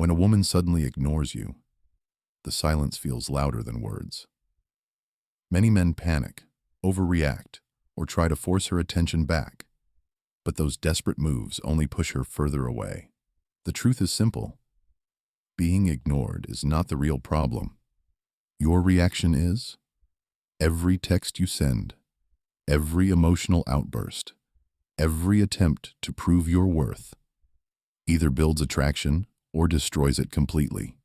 When a woman suddenly ignores you, the silence feels louder than words. Many men panic, overreact, or try to force her attention back, but those desperate moves only push her further away. The truth is simple. Being ignored is not the real problem. Your reaction is every text you send, every emotional outburst, every attempt to prove your worth either builds attraction or destroys it completely.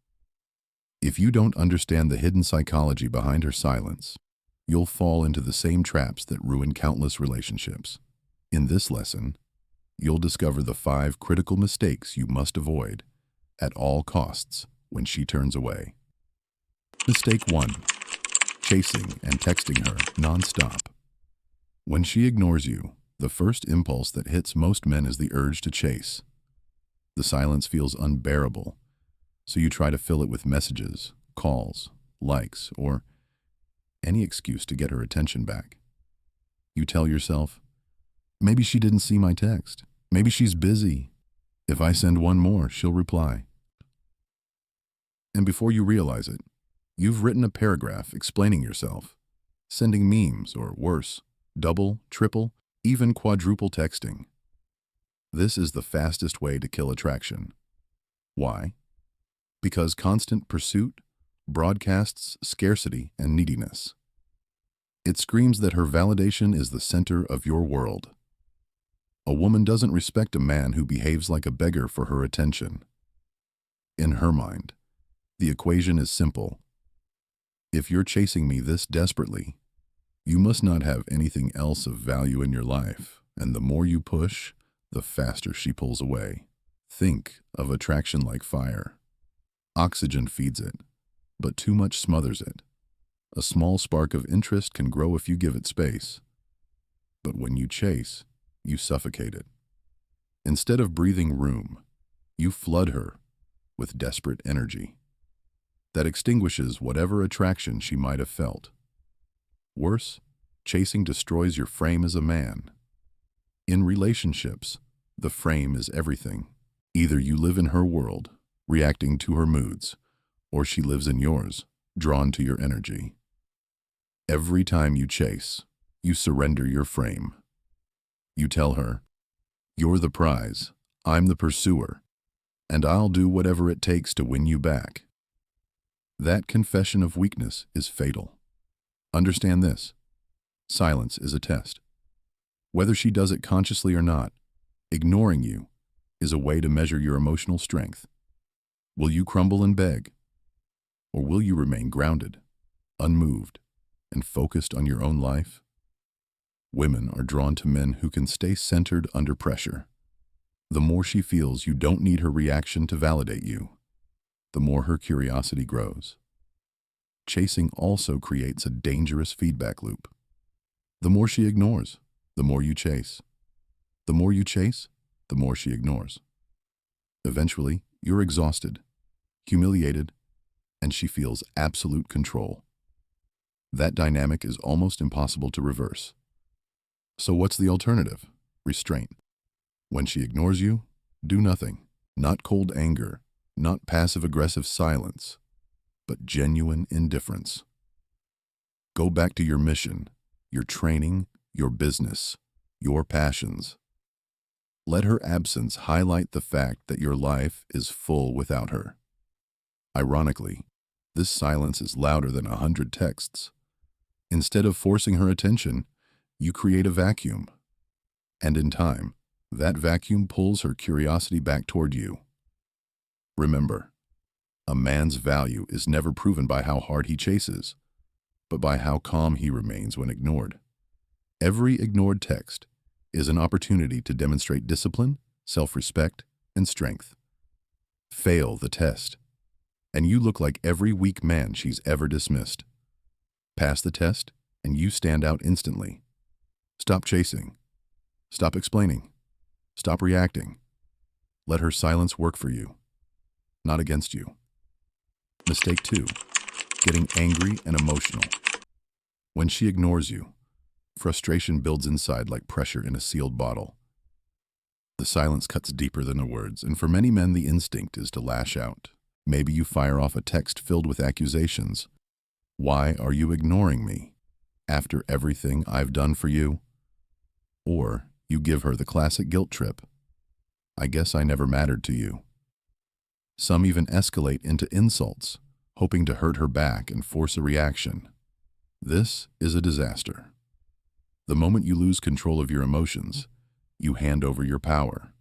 If you don't understand the hidden psychology behind her silence, you'll fall into the same traps that ruin countless relationships. In this lesson, you'll discover the 5 critical mistakes you must avoid at all costs when she turns away. Mistake 1. Chasing and texting her nonstop. When she ignores you, the first impulse that hits most men is the urge to chase. The silence feels unbearable, so you try to fill it with messages, calls, likes, or any excuse to get her attention back. You tell yourself, maybe she didn't see my text. Maybe she's busy. If I send one more, she'll reply. And before you realize it, you've written a paragraph explaining yourself, sending memes or worse, double, triple, even quadruple texting. This is the fastest way to kill attraction. Why? Because constant pursuit broadcasts scarcity and neediness. It screams that her validation is the center of your world. A woman doesn't respect a man who behaves like a beggar for her attention. In her mind, the equation is simple. If you're chasing me this desperately, you must not have anything else of value in your life, and the more you push, the faster she pulls away. Think of attraction like fire. Oxygen feeds it, but too much smothers it. A small spark of interest can grow if you give it space. But when you chase, you suffocate it. Instead of breathing room, you flood her with desperate energy that extinguishes whatever attraction she might have felt. Worse, chasing destroys your frame as a man. In relationships, the frame is everything. Either you live in her world, reacting to her moods, or she lives in yours, drawn to your energy. Every time you chase, you surrender your frame. You tell her, you're the prize, I'm the pursuer, and I'll do whatever it takes to win you back. That confession of weakness is fatal. Understand this. Silence is a test. Whether she does it consciously or not, ignoring you is a way to measure your emotional strength. Will you crumble and beg? Or will you remain grounded, unmoved, and focused on your own life? Women are drawn to men who can stay centered under pressure. The more she feels you don't need her reaction to validate you, the more her curiosity grows. Chasing also creates a dangerous feedback loop. The more she ignores, the more you chase. The more you chase, the more she ignores. Eventually, you're exhausted, humiliated, and she feels absolute control. That dynamic is almost impossible to reverse. So what's the alternative? Restraint. When she ignores you, do nothing. Not cold anger, not passive-aggressive silence, but genuine indifference. Go back to your mission, your training, your business, your passions. Let her absence highlight the fact that your life is full without her. Ironically, this silence is louder than 100 texts. Instead of forcing her attention, you create a vacuum. And in time, that vacuum pulls her curiosity back toward you. Remember, a man's value is never proven by how hard he chases, but by how calm he remains when ignored. Every ignored text is an opportunity to demonstrate discipline, self-respect, and strength. Fail the test, and you look like every weak man she's ever dismissed. Pass the test, and you stand out instantly. Stop chasing. Stop explaining. Stop reacting. Let her silence work for you, not against you. Mistake 2, getting angry and emotional. When she ignores you, frustration builds inside like pressure in a sealed bottle. The silence cuts deeper than the words, and for many men the instinct is to lash out. Maybe you fire off a text filled with accusations. Why are you ignoring me? After everything I've done for you? Or you give her the classic guilt trip. I guess I never mattered to you. Some even escalate into insults, hoping to hurt her back and force a reaction. This is a disaster. The moment you lose control of your emotions, you hand over your power.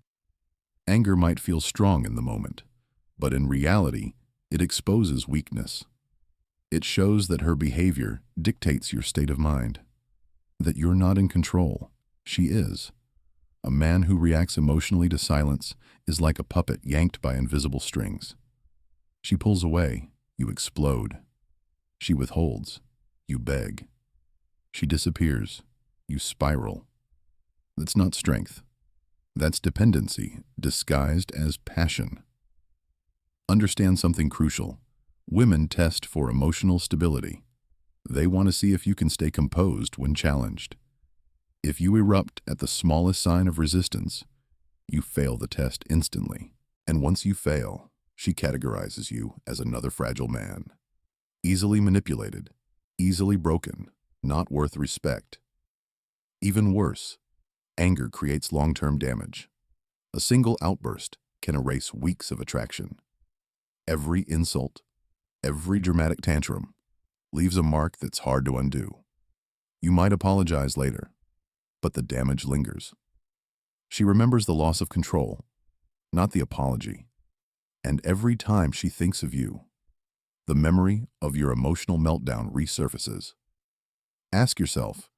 Anger might feel strong in the moment, but in reality, it exposes weakness. It shows that her behavior dictates your state of mind, that you're not in control. She is. A man who reacts emotionally to silence is like a puppet yanked by invisible strings. She pulls away, you explode. She withholds, you beg. She disappears, you spiral. That's not strength. That's dependency, disguised as passion. Understand something crucial. Women test for emotional stability. They want to see if you can stay composed when challenged. If you erupt at the smallest sign of resistance, you fail the test instantly. And once you fail, she categorizes you as another fragile man. Easily manipulated, easily broken, not worth respect. Even worse, anger creates long-term damage. A single outburst can erase weeks of attraction. Every insult, every dramatic tantrum leaves a mark that's hard to undo. You might apologize later, but the damage lingers. She remembers the loss of control, not the apology. And every time she thinks of you, the memory of your emotional meltdown resurfaces. Ask yourself,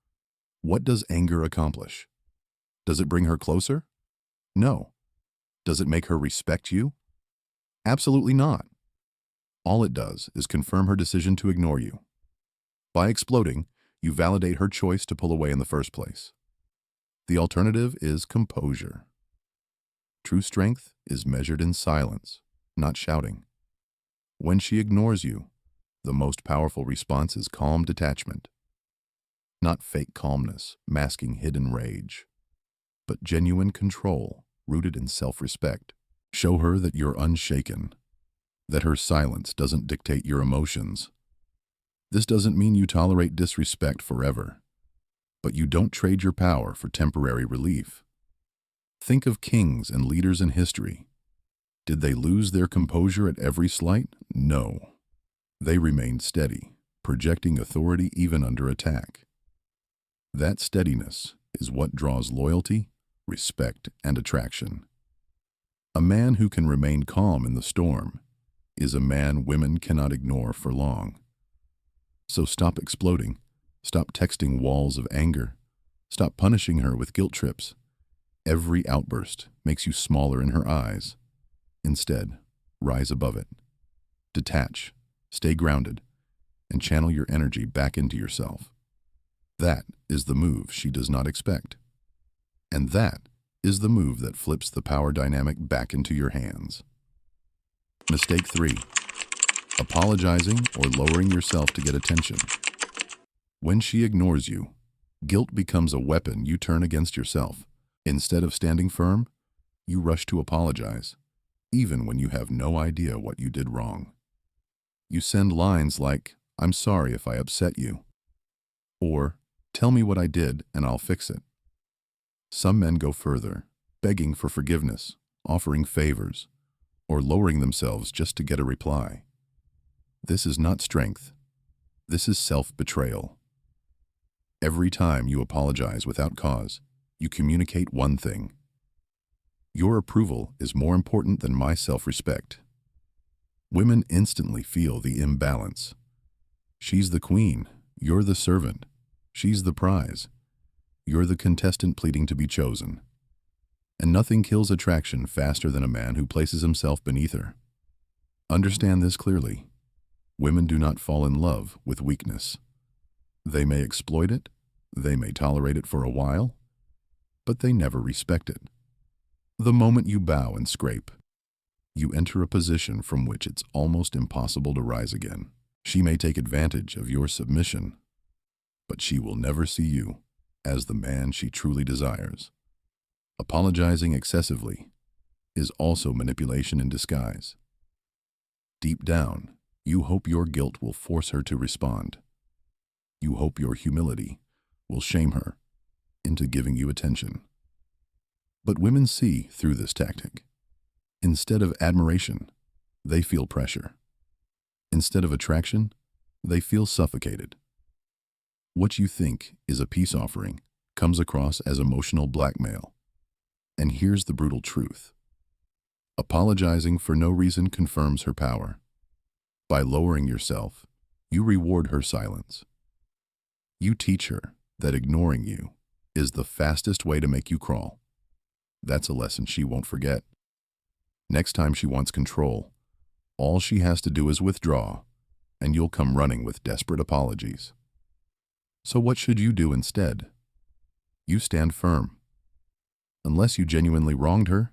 what does anger accomplish? Does it bring her closer? No. Does it make her respect you? Absolutely not. All it does is confirm her decision to ignore you. By exploding, you validate her choice to pull away in the first place. The alternative is composure. True strength is measured in silence, not shouting. When she ignores you, the most powerful response is calm detachment. Not fake calmness, masking hidden rage, but genuine control rooted in self-respect. Show her that you're unshaken, that her silence doesn't dictate your emotions. This doesn't mean you tolerate disrespect forever, but you don't trade your power for temporary relief. Think of kings and leaders in history. Did they lose their composure at every slight? No. They remained steady, projecting authority even under attack. That steadiness is what draws loyalty, respect, and attraction. A man who can remain calm in the storm is a man women cannot ignore for long. So stop exploding. Stop texting walls of anger. Stop punishing her with guilt trips. Every outburst makes you smaller in her eyes. Instead, rise above it. Detach, stay grounded, and channel your energy back into yourself. That is the move she does not expect. And that is the move that flips the power dynamic back into your hands. Mistake 3. Apologizing or lowering yourself to get attention. When she ignores you, guilt becomes a weapon you turn against yourself. Instead of standing firm, you rush to apologize, even when you have no idea what you did wrong. You send lines like, "I'm sorry if I upset you," or "Tell me what I did and I'll fix it." Some men go further, begging for forgiveness, offering favors, or lowering themselves just to get a reply. This is not strength. This is self-betrayal. Every time you apologize without cause, you communicate one thing. Your approval is more important than my self-respect. Women instantly feel the imbalance. She's the queen, you're the servant. She's the prize. You're the contestant pleading to be chosen. And nothing kills attraction faster than a man who places himself beneath her. Understand this clearly. Women do not fall in love with weakness. They may exploit it, they may tolerate it for a while, but they never respect it. The moment you bow and scrape, you enter a position from which it's almost impossible to rise again. She may take advantage of your submission, but she will never see you as the man she truly desires. Apologizing excessively is also manipulation in disguise. Deep down, you hope your guilt will force her to respond. You hope your humility will shame her into giving you attention. But women see through this tactic. Instead of admiration, they feel pressure. Instead of attraction, they feel suffocated. What you think is a peace offering comes across as emotional blackmail. And here's the brutal truth. Apologizing for no reason confirms her power. By lowering yourself, you reward her silence. You teach her that ignoring you is the fastest way to make you crawl. That's a lesson she won't forget. Next time she wants control, all she has to do is withdraw, and you'll come running with desperate apologies. So what should you do instead? You stand firm. Unless you genuinely wronged her,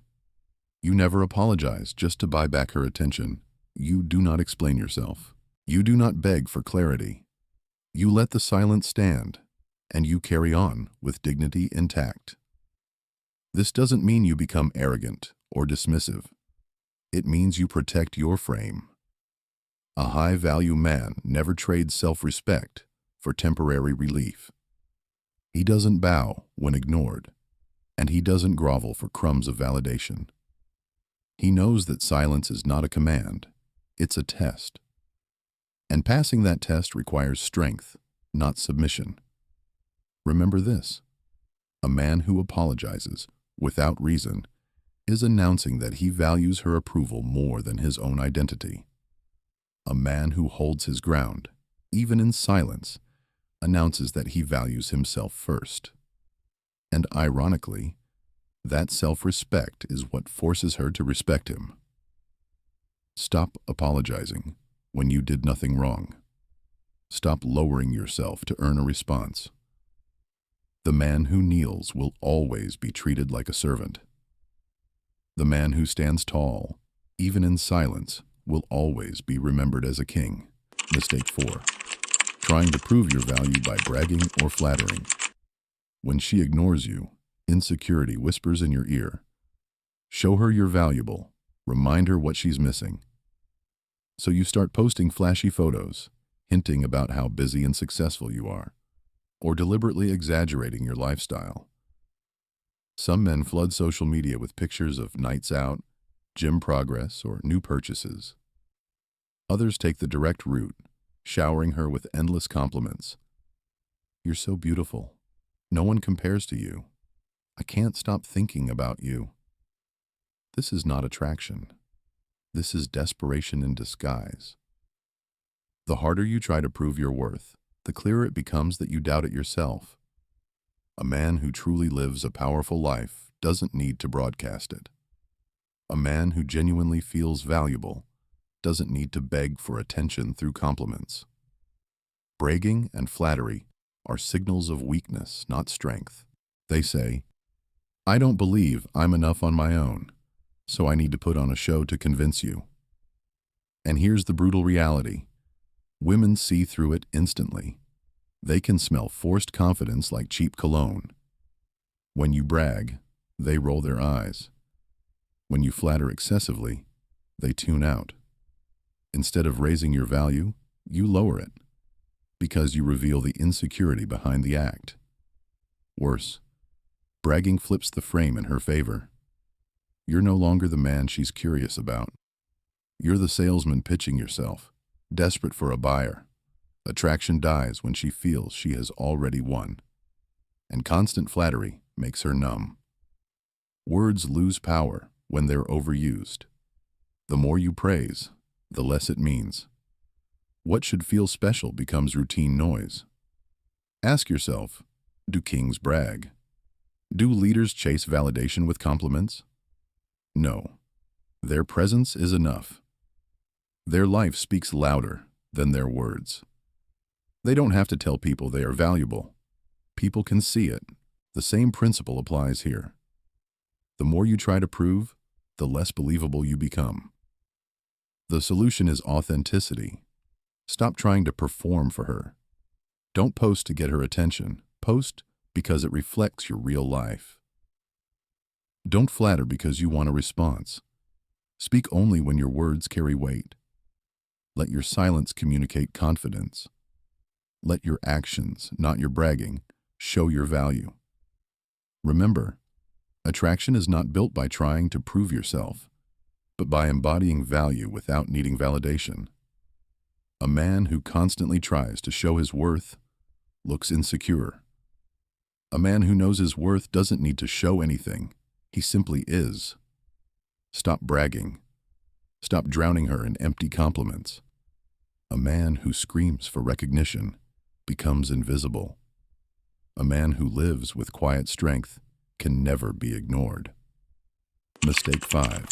you never apologize just to buy back her attention. You do not explain yourself. You do not beg for clarity. You let the silence stand, and you carry on with dignity intact. This doesn't mean you become arrogant or dismissive. It means you protect your frame. A high-value man never trades self-respect for temporary relief. He doesn't bow when ignored, and he doesn't grovel for crumbs of validation. He knows that silence is not a command, it's a test. And passing that test requires strength, not submission. Remember this: a man who apologizes without reason is announcing that he values her approval more than his own identity. A man who holds his ground, even in silence, announces that he values himself first. And ironically, that self-respect is what forces her to respect him. Stop apologizing when you did nothing wrong. Stop lowering yourself to earn a response. The man who kneels will always be treated like a servant. The man who stands tall, even in silence, will always be remembered as a king. Mistake 4. Trying to prove your value by bragging or flattering. When she ignores you, insecurity whispers in your ear. Show her you're valuable. Remind her what she's missing. So you start posting flashy photos, hinting about how busy and successful you are, or deliberately exaggerating your lifestyle. Some men flood social media with pictures of nights out, gym progress, or new purchases. Others take the direct route, showering her with endless compliments. You're so beautiful. No one compares to you. I can't stop thinking about you. This is not attraction. This is desperation in disguise. The harder you try to prove your worth, the clearer it becomes that you doubt it yourself. A man who truly lives a powerful life doesn't need to broadcast it. A man who genuinely feels valuable doesn't need to beg for attention through compliments. Bragging and flattery are signals of weakness, not strength. They say, I don't believe I'm enough on my own, so I need to put on a show to convince you. And here's the brutal reality. Women see through it instantly. They can smell forced confidence like cheap cologne. When you brag, they roll their eyes. When you flatter excessively, they tune out. Instead of raising your value, you lower it, because you reveal the insecurity behind the act. Worse, bragging flips the frame in her favor. You're no longer the man she's curious about. You're the salesman pitching yourself, desperate for a buyer. Attraction dies when she feels she has already won, and constant flattery makes her numb. Words lose power when they're overused. The more you praise, the less it means. What should feel special becomes routine noise. Ask yourself, do kings brag? Do leaders chase validation with compliments? No. Their presence is enough. Their life speaks louder than their words. They don't have to tell people they are valuable. People can see it. The same principle applies here. The more you try to prove, the less believable you become. The solution is authenticity. Stop trying to perform for her. Don't post to get her attention. Post because it reflects your real life. Don't flatter because you want a response. Speak only when your words carry weight. Let your silence communicate confidence. Let your actions, not your bragging, show your value. Remember, attraction is not built by trying to prove yourself, but by embodying value without needing validation. A man who constantly tries to show his worth looks insecure. A man who knows his worth doesn't need to show anything. He simply is. Stop bragging. Stop drowning her in empty compliments. A man who screams for recognition becomes invisible. A man who lives with quiet strength can never be ignored. Mistake 5.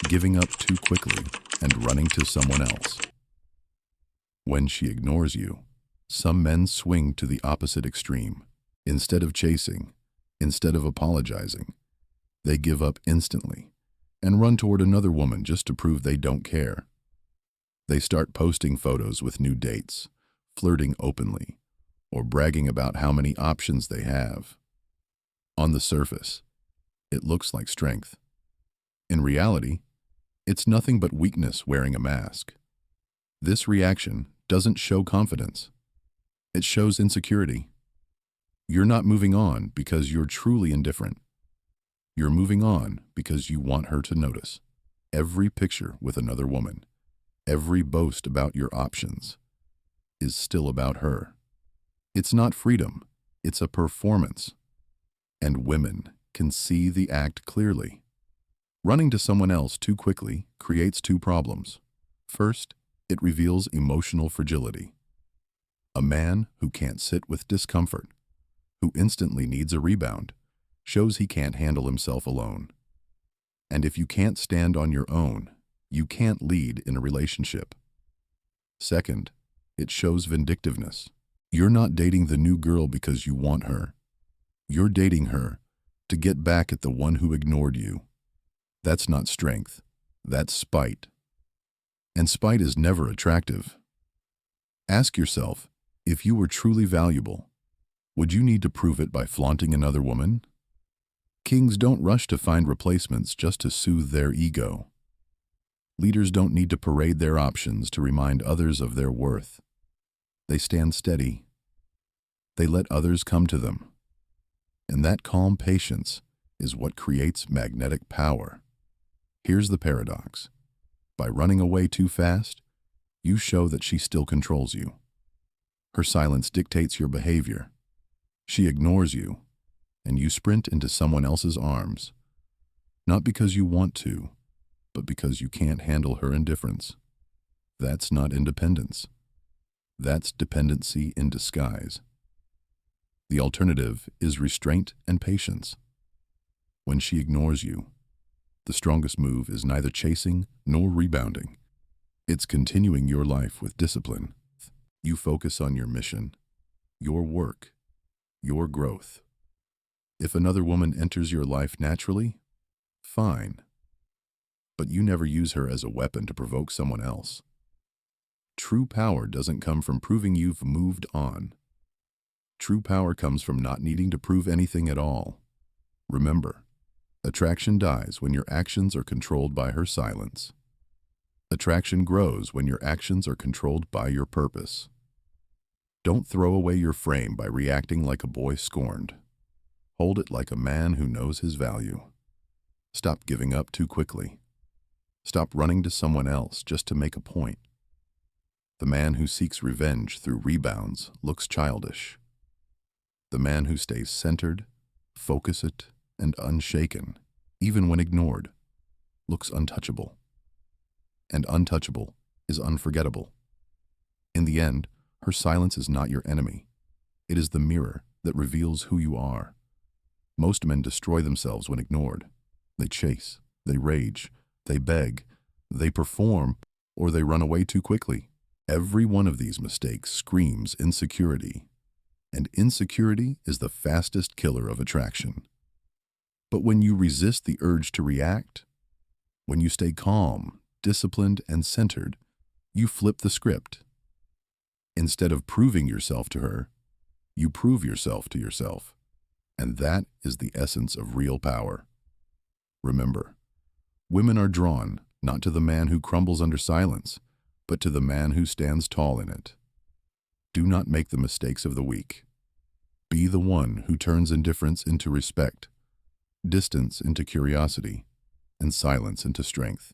Giving up too quickly and running to someone else. When she ignores you, some men swing to the opposite extreme. Instead of chasing, instead of apologizing, they give up instantly and run toward another woman just to prove they don't care. They start posting photos with new dates, flirting openly, or bragging about how many options they have. On the surface, it looks like strength. In reality, it's nothing but weakness wearing a mask. This reaction doesn't show confidence. It shows insecurity. You're not moving on because you're truly indifferent. You're moving on because you want her to notice. Every picture with another woman, every boast about your options, is still about her. It's not freedom, it's a performance. And women can see the act clearly. Running to someone else too quickly creates two problems. First, it reveals emotional fragility. A man who can't sit with discomfort, who instantly needs a rebound, shows he can't handle himself alone. And if you can't stand on your own, you can't lead in a relationship. Second, it shows vindictiveness. You're not dating the new girl because you want her. You're dating her to get back at the one who ignored you. That's not strength. That's spite. And spite is never attractive. Ask yourself, if you were truly valuable, would you need to prove it by flaunting another woman? Kings don't rush to find replacements just to soothe their ego. Leaders don't need to parade their options to remind others of their worth. They stand steady. They let others come to them. And that calm patience is what creates magnetic power. Here's the paradox. By running away too fast, you show that she still controls you. Her silence dictates your behavior. She ignores you, and you sprint into someone else's arms, not because you want to, but because you can't handle her indifference. That's not independence. That's dependency in disguise. The alternative is restraint and patience. When she ignores you, the strongest move is neither chasing nor rebounding. It's continuing your life with discipline. You focus on your mission, your work, your growth. If another woman enters your life naturally, fine. But you never use her as a weapon to provoke someone else. True power doesn't come from proving you've moved on. True power comes from not needing to prove anything at all. Remember, attraction dies when your actions are controlled by her silence. Attraction grows when your actions are controlled by your purpose. Don't throw away your frame by reacting like a boy scorned. Hold it like a man who knows his value. Stop giving up too quickly. Stop running to someone else just to make a point. The man who seeks revenge through rebounds looks childish. The man who stays centered, focused, and unshaken, even when ignored, looks untouchable. And untouchable is unforgettable. In the end, her silence is not your enemy. It is the mirror that reveals who you are. Most men destroy themselves when ignored. They chase, they rage, they beg, they perform, or they run away too quickly. Every one of these mistakes screams insecurity, and insecurity is the fastest killer of attraction. But when you resist the urge to react, when you stay calm, disciplined, and centered, you flip the script. Instead of proving yourself to her, you prove yourself to yourself. And that is the essence of real power. Remember, women are drawn not to the man who crumbles under silence, but to the man who stands tall in it. Do not make the mistakes of the weak. Be the one who turns indifference into respect, distance into curiosity, and silence into strength.